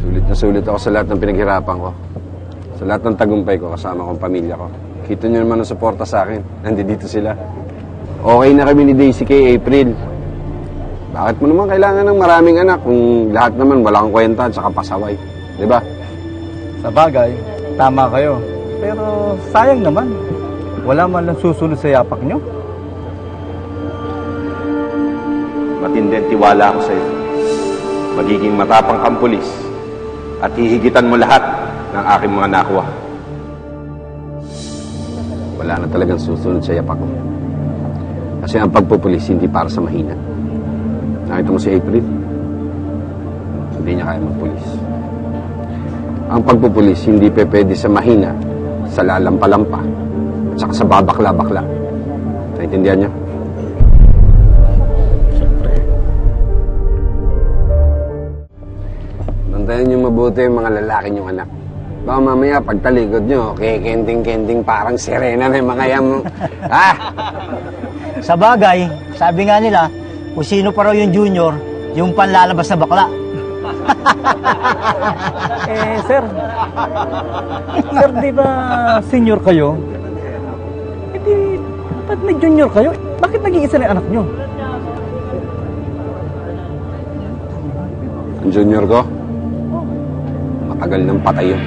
Sulit na sulit ako sa lahat ng pinaghirapan ko. Sa lahat ng tagumpay ko, kasama kong pamilya ko. Kita nyo naman ang suporta sa akin. Nandito sila. Okay na kami ni Daisy kay April. Bakit mo naman kailangan ng maraming anak kung lahat naman walang kwenta at saka pasaway? Diba? Sa bagay, tama kayo. Pero sayang naman. Wala man lang susunod sa yapak nyo. Matindi ang tiwala ako sa'yo. Magiging matapang kang pulis at hihigitan mo lahat ng aking mga nakuha. Wala na talagang susunod sa yapak ko. Kasi ang pagpupulis hindi para sa mahina. Nakita mo si April? Hindi niya kaya magpulis. Ang pagpupulis hindi pwede sa mahina, sa lalampa-lampa, at saka sa babakla-bakla. Naintindihan niyo? Siyempre. Bantayan niyo mabuti yung mga lalaki niyong anak. Baka mamaya pagtalikod niyo, kikending-kending parang sirena na yung mga yan mo. Ha? Sa bagay, sabi nga nila, kung sino pa raw yung junior, yung panlalabas na bakla. Sir. Sir, di ba senior kayo? Ba't may junior kayo? Bakit nag-iisa na yung anak nyo? Ang junior ko, matagal ng patay yun.